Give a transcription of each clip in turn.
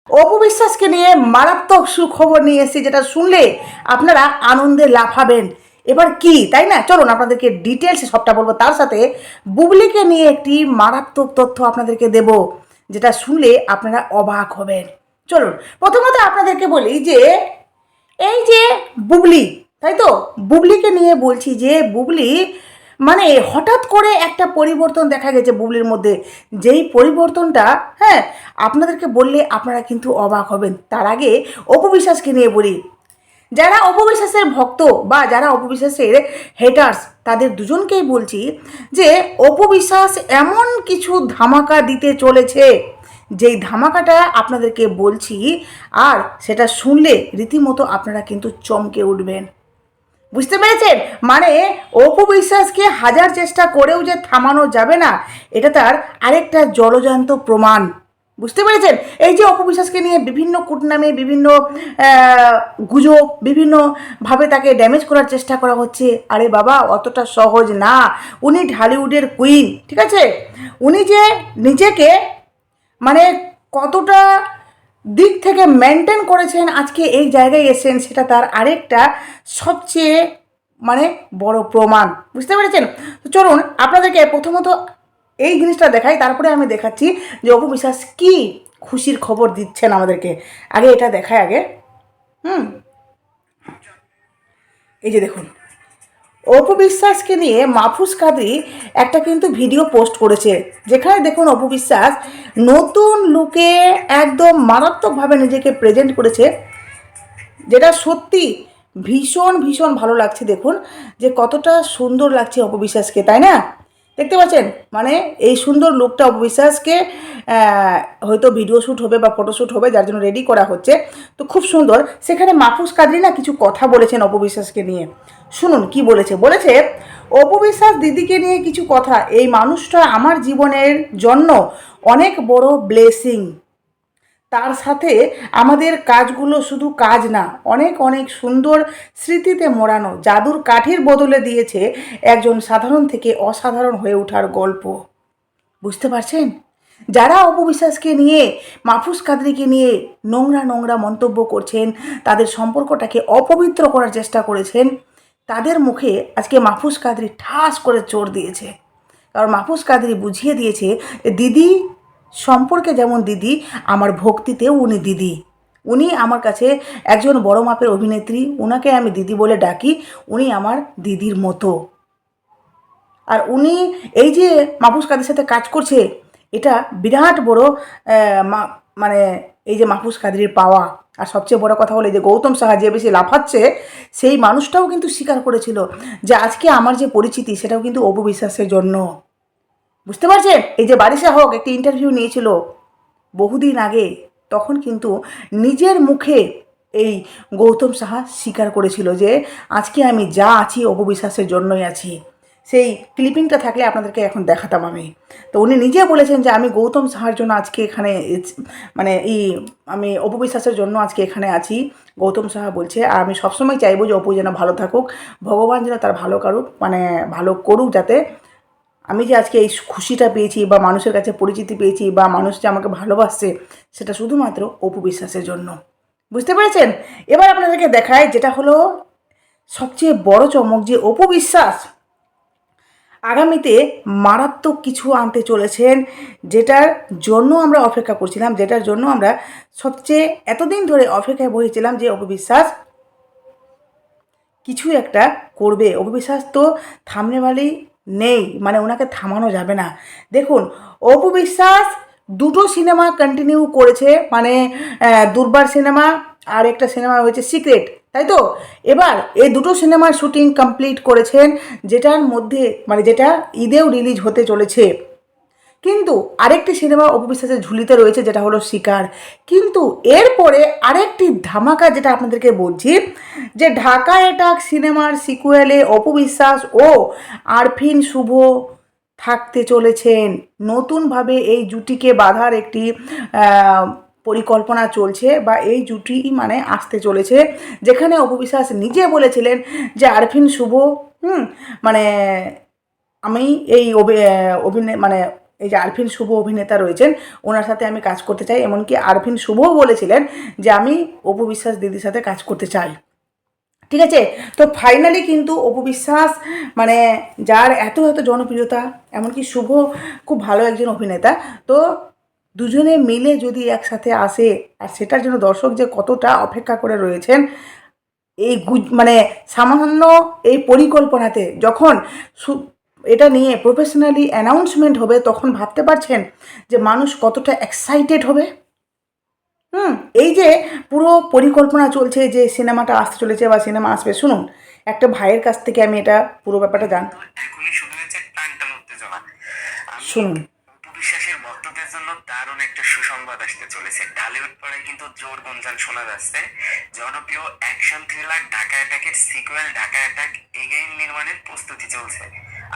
অপু বিশ্বাসকে নিয়ে মারাত্মক সুখবর নিয়ে এসেছি, যেটা শুনলে আপনারা আনন্দে লাফাবেন। এবার কি, তাই না? চলুন আপনাদেরকে ডিটেলসে সবটা বলবো। তার সাথে বুবলিকে নিয়ে একটি মারাত্মক তথ্য আপনাদেরকে দেব, যেটা শুনলে আপনারা অবাক হবেন। চলুন প্রথমত আপনাদেরকে বলি যে এই যে বুবলি, তাই তো, বুবলিকে নিয়ে বলছি যে বুবলি মানে হঠাৎ করে একটা পরিবর্তন দেখা গেছে বুবলির মধ্যে। যেই পরিবর্তনটা, হ্যাঁ, আপনাদেরকে বললে আপনারা কিন্তু অবাক হবেন। তার আগে অপু বিশ্বাসকে নিয়ে বলি। যারা অপু বিশ্বাসের ভক্ত বা যারা অপু বিশ্বাসের হেটার্স, তাদের দুজনকেই বলছি যে অপু বিশ্বাস এমন কিছু ধামাকা দিতে চলেছে, যেই ধামাকাটা আপনাদেরকে বলছি, আর সেটা শুনলে রীতিমতো আপনারা কিন্তু চমকে উঠবেন। বুঝতে পেরেছেন? মানে অপু বিশ্বাসকে হাজার চেষ্টা করেও যে থামানো যাবে না, এটা তার আরেকটা জলজান্ত প্রমাণ। বুঝতে পেরেছেন? এই যে অপু বিশ্বাসকে নিয়ে বিভিন্ন কূটনামে, বিভিন্ন গুজব, বিভিন্নভাবে তাকে ড্যামেজ করার চেষ্টা করা হচ্ছে। আরে বাবা, অতটা সহজ না। উনি ঢালিউডের কুইন, ঠিক আছে? উনি যে নিজেকে মানে কতটা দিক থেকে মেনটেন করেছেন, আজকে এই জায়গায় এসেছেন, সেটা তার আরেকটা সবচেয়ে মানে বড় প্রমাণ। বুঝতে পেরেছেন? তো চলুন আপনাদেরকে প্রথমত এই জিনিসটা দেখাই, তারপরে আমি দেখাচ্ছি যে অপু বিশ্বাস কী খুশির খবর দিচ্ছেন আমাদেরকে। আগে এটা দেখায় আগে। এই যে দেখুন, অপু বিশ্বাসকে নিয়ে মাহফুজ কাদরি একটা কিন্তু ভিডিও পোস্ট করেছে, যেখানে দেখুন অপু বিশ্বাস নতুন লুকে একদম মারাত্মকভাবে নিজেকে প্রেজেন্ট করেছে, যেটা সত্যি ভীষণ ভীষণ ভালো লাগছে। দেখুন যে কতটা সুন্দর লাগছে অপু বিশ্বাসকে, তাই না? দেখতে পাচ্ছেন? মানে এই সুন্দর লুকটা অপু বিশ্বাসকে হয়তো ভিডিও শ্যুট হবে বা ফটোশ্যুট হবে, যার জন্য রেডি করা হচ্ছে। তো খুব সুন্দর। সেখানে মাহফুজ কাদরি না কিছু কথা বলেছেন অপু বিশ্বাসকে নিয়ে। শুনুন কি বলেছে। বলেছে অপু বিশ্বাস দিদিকে নিয়ে কিছু কথা, এই মানুষটা আমার জীবনের জন্য অনেক বড় ব্লেসিং। তার সাথে আমাদের কাজগুলো শুধু কাজ না, অনেক অনেক সুন্দর স্মৃতিতে মোড়ানো, জাদুর কাঠির বদলে দিয়েছে একজন সাধারণ থেকে অসাধারণ হয়ে ওঠার গল্প। বুঝতে পারছেন? যারা অপু বিশ্বাসকে নিয়ে, মাহফুজ কাদরিকে নিয়ে নোংরা নোংরা মন্তব্য করছেন, তাদের সম্পর্কটাকে অপবিত্র করার চেষ্টা করেছেন, তাদের মুখে আজকে মাহফুজ কাদরি ঠাস করে চোর দিয়েছে। কারণ মাহফুজ কাদরি বুঝিয়ে দিয়েছে দিদি সম্পর্কে যেমন দিদি, আমার ভক্তিতেও উনি দিদি। উনি আমার কাছে একজন বড় মাপের অভিনেত্রী, ওনাকে আমি দিদি বলে ডাকি, উনি আমার দিদির মতো। আর উনি এই যে মাহফুজ কাদের সাথে কাজ করছে, এটা বিরাট বড় মানে এই যে মাহফুজ কাদরির পাওয়া। আর সবচেয়ে বড় কথা হলো যে গৌতম সাহা যে বেশি লাফাচ্ছে, সেই মানুষটাও কিন্তু স্বীকার করেছিল যে আজকে আমার যে পরিচিতি, সেটাও কিন্তু অপু বিশ্বাসের জন্য। বুঝতে পারছেন? এই যে বারিশা হক একটি ইন্টারভিউ নিয়েছিল বহুদিন আগে, তখন কিন্তু নিজের মুখে এই গৌতম সাহা স্বীকার করেছিল যে আজকে আমি যা আছি অপু বিশ্বাসের জন্যই আছি। সেই ক্লিপিংটা থাকলে আপনাদেরকে এখন দেখাতাম আমি। তো উনি নিজে বলেছেন যে আমি গৌতম সাহার জন্য আজকে এখানে, মানে আমি অপু বিশ্বাসের জন্য আজকে এখানে আছি। গৌতম সাহা বলছে, আর আমি সবসময় চাইবো যে অপু যেন ভালো থাকুক, ভগবান যেন তার ভালো করুক, মানে ভালো করুক, যাতে আমি যে আজকে এই খুশিটা পেয়েছি বা মানুষের কাছে পরিচিতি পেয়েছি বা মানুষ যে আমাকে ভালোবাসছে, সেটা শুধুমাত্র অপু বিশ্বাসের জন্য। বুঝতে পেরেছেন? এবার আপনাদেরকে দেখায় যেটা হলো সবচেয়ে বড় চমক, যে অপু বিশ্বাস আগামীতে মারাত্মক কিছু আনতে চলেছেন, যেটার জন্য আমরা অপেক্ষা করছিলাম, যেটার জন্য আমরা সবচেয়ে এতদিন ধরে অপেক্ষায় বসেছিলাম যে অপু বিশ্বাস কিছু একটা করবে। অপু বিশ্বাস তো থামনেওয়ালি নেই, মানে ওনাকে থামানো যাবে না। দেখুন অপু বিশ্বাস দুটো সিনেমা কন্টিনিউ করেছে, মানে দুর্বার সিনেমা আর একটা সিনেমা হয়েছে সিক্রেট, তাই তো? এবার এই দুটো সিনেমার শুটিং কমপ্লিট করেছেন, যেটার মধ্যে মানে যেটা ঈদেও রিলিজ হতে চলেছে। কিন্তু আরেকটি সিনেমা অপু বিশ্বাসের ঝুলিতে রয়েছে, যেটা হলো শিকার। কিন্তু এরপরে আরেকটি ধামাকা, যেটা আপনাদেরকে বলছি, যে ঢাকা অ্যাটাক সিনেমার সিকুয়েলে অপু বিশ্বাস ও আরফিন শুভ থাকতে চলেছেন। নতুনভাবে এই জুটিকে বাঁধার একটি পরিকল্পনা চলছে, বা এই জুটি মানে আসতে চলেছে, যেখানে অপু বিশ্বাস নিজে বলেছিলেন যে আরফিন শুভ মানে আমি এই অভিনয় মানে এই যে আরফিন শুভ অভিনেতা রয়েছেন, ওনার সাথে আমি কাজ করতে চাই। এমনকি আরফিন শুভও বলেছিলেন যে আমি অপু বিশ্বাস দিদির সাথে কাজ করতে চাই। ঠিক আছে, তো ফাইনালি কিন্তু অপু বিশ্বাস মানে যার এত এত জনপ্রিয়তা, এমনকি শুভ খুব ভালো একজন অভিনেতা, তো দুজনে মিলে যদি একসাথে আসে, আর সেটার জন্য দর্শক যে কতটা অপেক্ষা করে রয়েছেন, এই মানে সামান্য এই পরিকল্পনাতে যখন এটা নিয়ে প্রফেশনালি অ্যানাউন্সমেন্ট হবে, তখন ভাবতে পারছেন যে মানুষ কতটা এক্সাইটেড হবে। এই যে পুরো পরিকল্পনা চলছে যে সিনেমাটা আসতে চলেছে বা সিনেমা আসবে, শুনুন একটা ভাইয়ের কাছ থেকে আমি এটা পুরো ব্যাপারটা এখনই শুরু হয়েছে টানটান উত্তেজনা। শুনুন। অপু বিশ্বাসের ভক্তদের জন্য দারুণ একটা সুসংবাদ আসতে চলেছে। ঢালিউড পাড়ায় কিন্তু জোর গুঞ্জন শোনা যাচ্ছে জনপ্রিয় অ্যাকশন থ্রিলার ঢাকা অ্যাটাকের সিকুয়েল ঢাকা অ্যাটাক এগেইন নির্মাণের প্রস্তুতি চলছে।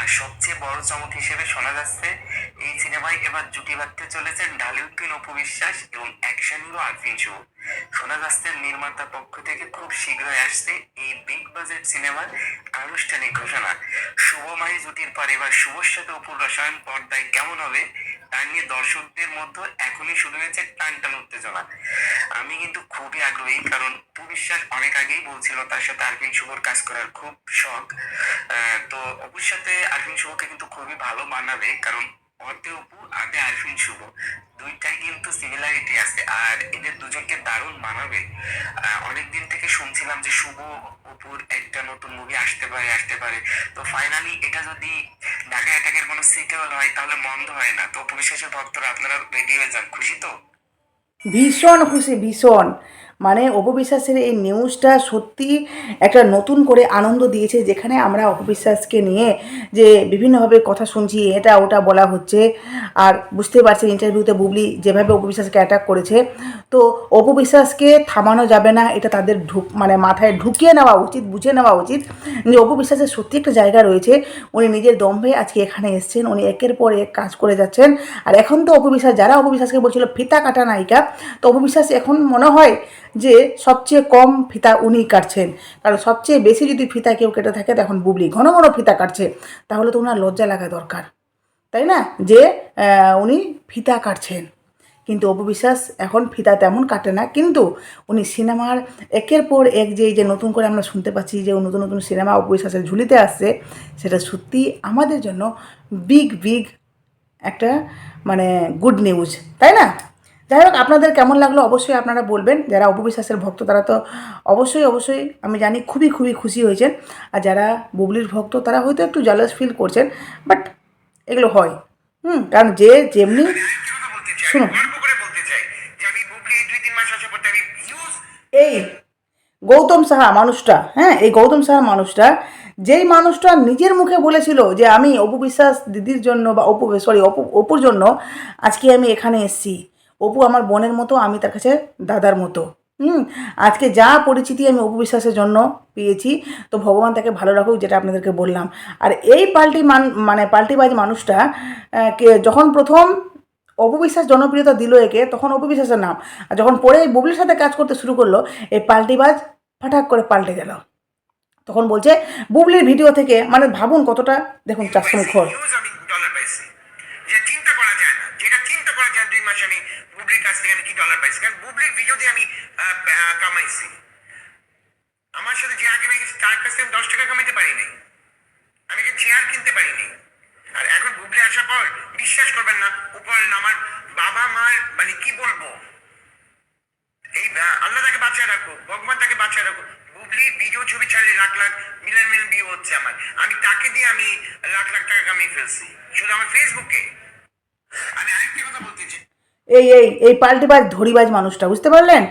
আর সবচেয়ে বড় চমক হিসেবে শোনা যাচ্ছে এই সিনেমায় এবার জুটি বাঁধতে চলেছেন ঢালিউড কুইন অপু বিশ্বাস এবং অ্যাকশন হিরো আরফিন শুভ। শোনা যাচ্ছে নির্মাতা পক্ষ থেকে খুব শীঘ্রই আসছে এই বিগ বাজেট সিনেমার আনুষ্ঠানিক ঘোষণা। শুভময়ী জুটির পর এবার শুভর সাথে অপুর রসায়ন পর্দায় কেমন হবে তা নিয়ে দর্শকদের মধ্যে এখনই শুরু হয়েছে টানটান উত্তেজনা। আমি কিন্তু খুবই আগ্রহী, কারণ অপু বিশ্বাস অনেক আগেই বলছিল তার সাথে আরফিন শুভর কাজ করার খুব শখ। তো অপুর সাথে আরফিন শুভকে কিন্তু খুবই ভালো মানাবে, কারণ অর্ধে অপু আধে আরফিন শুভ, দুইটাই কিন্তু সিমিলারিটি আছে আর এদের দুজনকে দারুণ মানাবে। অনেকদিন থেকে শুনছিলাম যে শুভ অপুর একটা নতুন মুভি আসতে পারে। তো ফাইনালি এটা যদি ঢাকা অ্যাটাকের কোনো সিকুয়েল হয় তাহলে মন্দ হয় না। তো অপু বিশ্বাসের ভক্তরা আপনারা রেডি হয়ে যান, খুশি তো? ভীষণ খুশি, ভীষণ। মানে অপু বিশ্বাসের এই নিউজটা সত্যি একটা নতুন করে আনন্দ দিয়েছে, যেখানে আমরা অপু বিশ্বাসকে নিয়ে যে বিভিন্নভাবে কথা শুনছি, এটা ওটা বলা হচ্ছে। আর বুঝতে পারছেন ইন্টারভিউতে বুবলি যেভাবে অপু বিশ্বাসকে অ্যাটাক করেছে, তো অপু বিশ্বাসকে থামানো যাবে না, এটা তাদের মানে মাথায় ঢুকিয়ে নেওয়া উচিত, বুঝে নেওয়া উচিত যে অপু বিশ্বাসের সত্যি একটা জায়গা রয়েছে। উনি নিজের দম্ভে আজকে এখানে এসছেন, উনি একের পর এক কাজ করে যাচ্ছেন। আর এখন তো অপু বিশ্বাস, যারা অপু বিশ্বাসকে বলছিল ফিতা কাটা নায়িকা, তো অপু বিশ্বাস এখন মনে হয় যে সবচেয়ে কম ফিতা উনিই কাটছেন। কারণ সবচেয়ে বেশি যদি ফিতা কেউ কেটে থাকে তখন বুবলি ঘন ঘন ফিতা কাটছে, তাহলে তো ওনার লজ্জা লাগা দরকার, তাই না, যে উনি ফিতা কাটছেন। কিন্তু অপু বিশ্বাস এখন ফিতা তেমন কাটে না, কিন্তু উনি সিনেমার একের পর এক যে এই যে নতুন করে আমরা শুনতে পাচ্ছি যে নতুন নতুন সিনেমা অপু বিশ্বাসের ঝুলিতে আসছে, সেটা সত্যি আমাদের জন্য বিগ একটা মানে গুড নিউজ, তাই না? যাই হোক, আপনাদের কেমন লাগলো অবশ্যই আপনারা বলবেন। যারা অপু বিশ্বাসের ভক্ত তারা তো অবশ্যই আমি জানি খুবই খুশি হয়েছেন। আর যারা বুবলির ভক্ত তারা হয়তো একটু জালাস ফিল করছেন, বাট এগুলো হয়। কারণ যে যেমনি, শুনুন এই গৌতম সাহা মানুষটা, হ্যাঁ, এই গৌতম সাহা মানুষটা, যেই মানুষটা নিজের মুখে বলেছিল যে আমি অপু বিশ্বাস দিদির জন্য বা অপুর জন্য আজকে আমি এখানে এসেছি। অপু আমার বোনের মতো, আমি তার কাছে দাদার মতো। আজকে যা পরিচিতি আমি অপু বিশ্বাসের জন্য পেয়েছি, তো ভগবান তাকে ভালো রাখুক, যেটা আপনাদেরকে বললাম। আর এই মানে পাল্টিবাজ মানুষটা যখন প্রথম অপু বিশ্বাস জনপ্রিয়তা দিল একে, তখন অপু বিশ্বাসের নাম, আর যখন পরে এই বুবলির সাথে কাজ করতে শুরু করলো, এই পাল্টিবাজ হঠাৎ করে পাল্টে গেল। তখন বলছে বুবলির ভিডিও থেকে, মানে ভাবুন কতটা, দেখুন চারশো খর। চিন্তা করা যায় না, যেটা চিন্তা করা যায় 2 মাসে আমি বুবলির কাছ থেকে আমি কি ডলার পাইছি, কারণ বুবলির ভিডিও দিয়ে আমি কামাইছি। আমার সাথে যে আগে নাকি তার কাছ থেকে 10 টাকা কামাইতে পারি নাই, আমি কি চেয়ার কিনতে পারিনি। আর এখন বুবলি আসার পর বিশ্বাস করবেন না, উপর আমার বাবা মার মানে কি বলবো, এই আল্লাহ তাকে বাঁচিয়ে রাখো, ভগবান তাকে বাঁচিয়ে রাখো। বুবলি ভিডিও ছবি ছাড়লে লাখ লাখ মিলিয়ন ভিউ হচ্ছে আমার, আমি তাকে দিয়ে আমি লাখ লাখ টাকা কামিয়ে ফেলছি শুধু আমার ফেসবুকে। আমি আরেকটা কথা বলতে চাই, এই পাল্টিবাজ ধরিবাজ মানুষটা, বুঝতে পারলেন?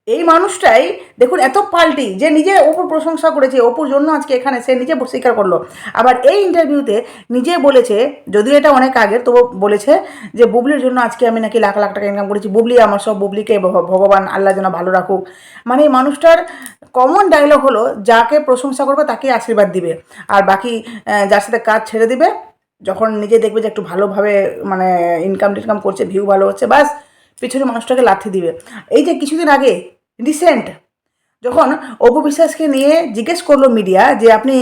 এই মানুষটাই দেখুন এত পাল্টি, যে নিজে অপুর প্রশংসা করেছে, অপুর জন্য আজকে এখানে সে নিজে স্বীকার করলো। আবার এই ইন্টারভিউতে নিজে বলেছে, যদিও এটা অনেক আগের, তবু বলেছে যে বুবলির জন্য আজকে আমি নাকি লাখ লাখ টাকা ইনকাম করেছি, বুবলি আমার সব, বুবলিকে ভগবান আল্লাহ যেন ভালো রাখুক। মানে এই মানুষটার কমন ডায়লগ হলো, যাকে প্রশংসা করবে তাকে আশীর্বাদ দিবে, আর বাকি যার সাথে কাজ ছেড়ে দিবে। যখন নিজে দেখবে যে একটু ভালোভাবে মানে টিনকাম করছে, ভিউ ভালো হচ্ছে, বাস পিছনে মানুষটাকে লাথি দিবে। এই যে কিছুদিন আগে রিসেন্ট যখন অপু বিশ্বাসকে নিয়ে জিজ্ঞেস করলো মিডিয়া যে আপনি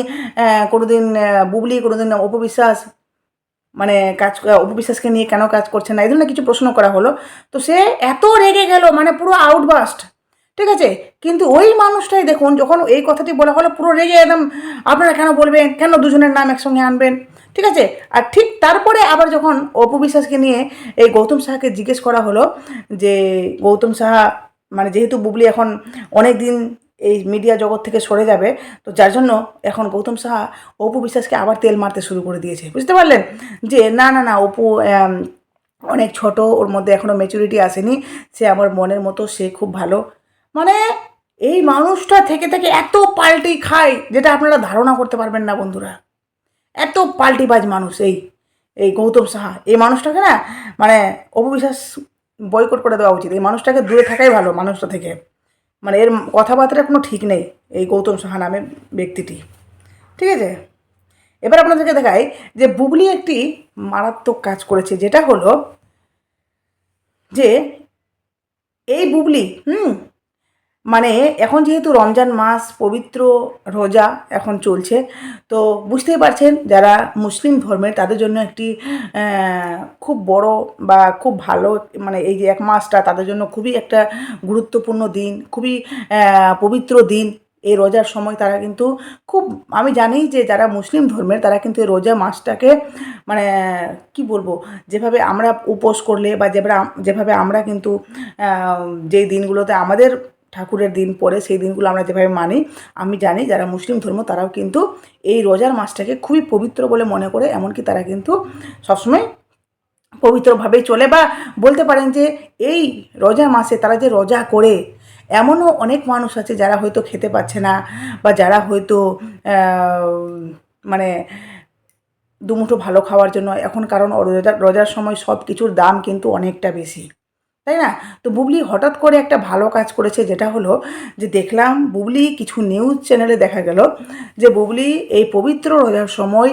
কোনোদিন বুবলি, কোনোদিন অপু বিশ্বাস মানে অপু বিশ্বাসকে নিয়ে কেন কাজ করছে না, এই ধরনের কিছু প্রশ্ন করা হলো। তো সে এত রেগে গেল, মানে পুরো আউটবাস্ট, ঠিক আছে। কিন্তু ওই মানুষটাই দেখুন, যখন এই কথাটি বলা হলো পুরো রেগে একদম, আপনারা কেন বলবেন, কেন দুজনের নাম একসঙ্গে আনবেন, ঠিক আছে। আর ঠিক তারপরে আবার যখন অপু বিশ্বাসকে নিয়ে এই গৌতম সাহাকে জিজ্ঞেস করা হলো যে গৌতম সাহা, মানে যেহেতু বুবলি এখন অনেক দিন এই মিডিয়া জগৎ থেকে সরে যাবে, তো যার জন্য এখন গৌতম সাহা অপু বিশ্বাসকে আবার তেল মারতে শুরু করে দিয়েছে, বুঝতে পারলেন। যে না না না, অপু অনেক ছোট, ওর মধ্যে এখনও ম্যাচুরিটি আসেনি, সে আমার মনের মতো, সে খুব ভালো। মানে এই মানুষটা থেকে থেকে এত পাল্টি খায় যেটা আপনারা ধারণা করতে পারবেন না বন্ধুরা। এত পাল্টিবাজ মানুষ এই গৌতম সাহা, এই মানুষটাকে না, মানে অপু বিশ্বাস বয়কট করে দেওয়া উচিত। এই মানুষটাকে দূরে থাকাই ভালো মানুষটা থেকে। মানে এর কথাবার্তার কোনো ঠিক নেই এই গৌতম সাহা নামে ব্যক্তিটি, ঠিক আছে। এবার আপনাদেরকে দেখাই যে বুবলি একটি মারাত্মক কাজ করেছে, যেটা হলো যে এই বুবলি মানে এখন যেহেতু রমজান মাস, পবিত্র রোজা এখন চলছে, তো বুঝতেই পারছেন যারা মুসলিম ধর্মের তাদের জন্য একটি খুব বড় বা খুব ভালো, মানে এই যে এক মাসটা তাদের জন্য খুবই একটা গুরুত্বপূর্ণ দিন, খুবই পবিত্র দিন। এই রোজার সময় তারা কিন্তু খুব, আমি জানি যে যারা মুসলিম ধর্মের তারা কিন্তু এই রোজা মাসটাকে, মানে কি বলবো, যেভাবে আমরা উপোস করলে বা যেভাবে আমরা কিন্তু যেই দিনগুলোতে আমাদের ঠাকুরের দিন পড়ে সেই দিনগুলো আমরা যেভাবে মানি, আমি জানি যারা মুসলিম ধর্ম তারাও কিন্তু এই রোজার মাসটাকে খুবই পবিত্র বলে মনে করে, এমনকি তারা কিন্তু সবসময় পবিত্রভাবেই চলে। বা বলতে পারেন যে এই রোজার মাসে তারা যে রোজা করে, এমনও অনেক মানুষ আছে যারা হয়তো খেতে পাচ্ছে না, বা যারা হয়তো মানে দুমুঠো ভালো খাওয়ার জন্য এখন, কারণ রোজার সময় সব কিছুর দাম কিন্তু অনেকটা বেশি, তাই না। তো বুবলি হঠাৎ করে একটা ভালো কাজ করেছে, যেটা হলো যে দেখলাম বুবলি কিছু নিউজ চ্যানেলে দেখা গেল যে বুবলি এই পবিত্র রোজার সময়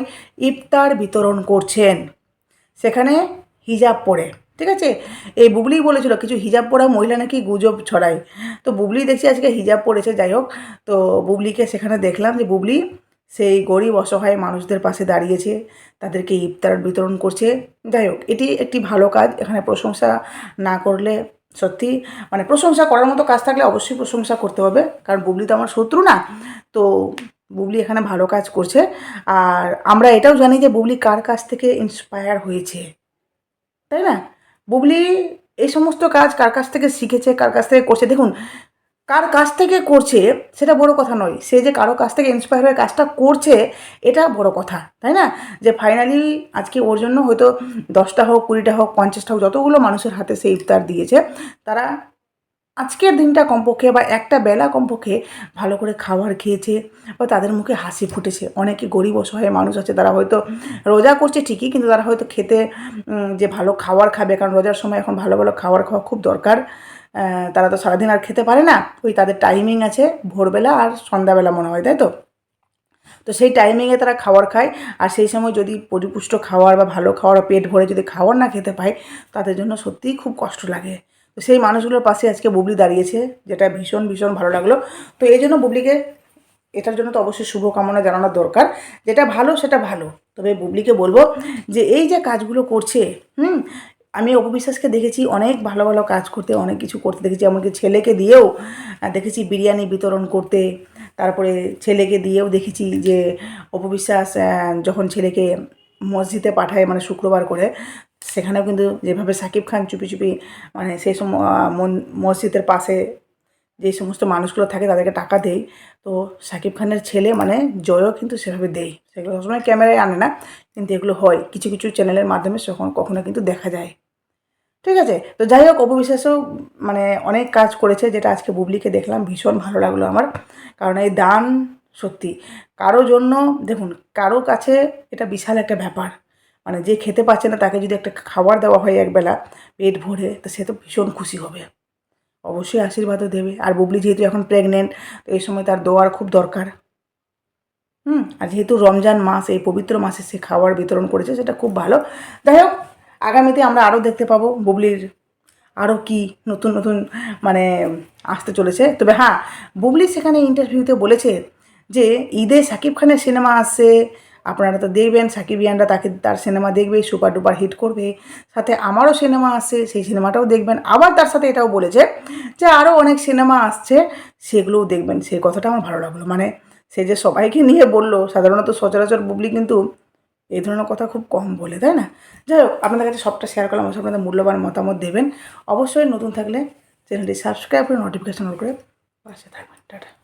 ইফতার বিতরণ করছেন, সেখানে হিজাব পরে, ঠিক আছে। এই বুবলি বলেছিল কিছু হিজাব পরা মহিলা নাকি গুজব ছড়ায়, তো বুবলি দেখছি আজকে হিজাব পরেছে। যাই হোক, তো বুবলিকে সেখানে দেখলাম যে বুবলি সেই গরিব অসহায় মানুষদের পাশে দাঁড়িয়েছে, তাদেরকে ইফতার বিতরণ করছে। যাই হোক, এটি একটি ভালো কাজ, এখানে প্রশংসা না করলে সত্যি, মানে প্রশংসা করার মতো কাজ থাকলে অবশ্যই প্রশংসা করতে হবে, কারণ বুবলি তো আমার শত্রু না। তো বুবলি এখানে ভালো কাজ করছে। আর আমরা এটাও জানি যে বুবলি কার কাছ থেকে ইন্সপায়ার হয়েছে, তাই না। বুবলি এই সমস্ত কাজ কার কাছ থেকে শিখেছে, কার কাছ থেকে করছে, দেখুন কার কাছ থেকে করছে সেটা বড় কথা নয়, সে যে কারো কাছ থেকে ইন্সপায়ার হয়ে কাজটা করছে এটা বড় কথা, তাই না। যে ফাইনালি আজকে ওর জন্য হয়তো 10টা হোক, 20টা হোক, 50টা হোক, যতগুলো মানুষের হাতে সে ইফতার দিয়েছে, তারা আজকের দিনটা কমপক্ষে বা একটা বেলা কমপক্ষে ভালো করে খাবার খেয়েছে, বা তাদের মুখে হাসি ফুটেছে। অনেকে গরিব অসহায় মানুষ আছে, তারা হয়তো রোজা করছে ঠিকই, কিন্তু তারা হয়তো খেতে যে ভালো খাবার খাবে, কারণ রোজার সময় এখন ভালো ভালো খাবার খাওয়া খুব দরকার। তারা তো সারাদিন আর খেতে পারে না, ওই তাদের টাইমিং আছে ভোরবেলা আর সন্ধ্যাবেলা মনে হয়, তাই তো। তো সেই টাইমিংয়ে তারা খাবার খায়, আর সেই সময় যদি পরিপুষ্ট খাবার বা ভালো খাবার, পেট ভরে যদি খাবার না খেতে পায়, তাদের জন্য সত্যিই খুব কষ্ট লাগে। তো সেই মানুষগুলোর পাশে আজকে বুবলি দাঁড়িয়েছে, যেটা ভীষণ ভীষণ ভালো লাগলো। তো এই জন্য বুবলিকে, এটার জন্য তো অবশ্যই শুভকামনা জানানোর দরকার, যেটা ভালো সেটা ভালো। তবে বুবলিকে বলবো যে এই যে কাজগুলো করছে, আমি অপু বিশ্বাসকে দেখেছি অনেক ভালো ভালো কাজ করতে, অনেক কিছু করতে দেখেছি, এমনকি ছেলেকে দিয়েও দেখেছি বিরিয়ানি বিতরণ করতে। তারপরে ছেলেকে দিয়েও দেখেছি যে অপু বিশ্বাস যখন ছেলেকে মসজিদে পাঠায়, মানে শুক্রবার করে, সেখানেও কিন্তু যেভাবে সাকিব খান চুপি চুপি, মানে সেই সময় মসজিদের পাশে যে সমস্ত মানুষগুলো থাকে তাদেরকে টাকা দেয়, তো সাকিব খানের ছেলে মানে জয়ও কিন্তু সেভাবে দেয়। সেগুলো সবসময় ক্যামেরায় আনে না, কিন্তু এগুলো হয় কিছু কিছু চ্যানেলের মাধ্যমে, কখনো কিন্তু দেখা যায়, ঠিক আছে। তো যাই হোক, অপু বিশ্বাসও মানে অনেক কাজ করেছে, যেটা আজকে বুবলিকে দেখলাম ভীষণ ভালো লাগলো আমার। কারণ এই দান সত্যি কারো জন্য, দেখুন কারো কাছে এটা বিশাল একটা ব্যাপার, মানে যে খেতে পাচ্ছে না তাকে যদি একটা খাবার দেওয়া হয় একবেলা পেট ভরে, তো সে তো ভীষণ খুশি হবে, অবশ্যই আশীর্বাদও দেবে। আর বুবলি যেহেতু এখন প্রেগনেন্ট, তো এই সময় তার দোয়ার খুব দরকার। আর যেহেতু রমজান মাস, এই পবিত্র মাসে সে খাবার বিতরণ করেছে, সেটা খুব ভালো। যাই হোক, আগামীতে আমরা আরও দেখতে পাবো বুবলির আরও কি নতুন নতুন মানে আসতে চলেছে। তবে হ্যাঁ, বুবলি সেখানে ইন্টারভিউতে বলেছে যে ঈদে সাকিব খানের সিনেমা আসছে, আপনারা তো দেখবেন সাকিবিয়ানরা তার সিনেমা দেখবে, সুপার ডুপার হিট করবে, সাথে আমারও সিনেমা আসছে, সেই সিনেমাটাও দেখবেন। আবার তার সাথে এটাও বলেছে যে আরও অনেক সিনেমা আসছে, সেগুলোও দেখবেন। সেই কথাটা আমার ভালো লাগলো, মানে সে যে সবাইকে নিয়ে বললো। সাধারণত সচরাচর বুবলি কিন্তু এই ধরনের কথা খুব কম বলে, তাই না? যাই হোক, আপনাদের কাছে সবটা শেয়ার করলাম, অবশ্যই আপনাদের মূল্যবান মতামত দেবেন। অবশ্যই নতুন থাকলে চ্যানেলটি সাবস্ক্রাইব করে নোটিফিকেশন অন করে পাশে থাকবেন। টাটা।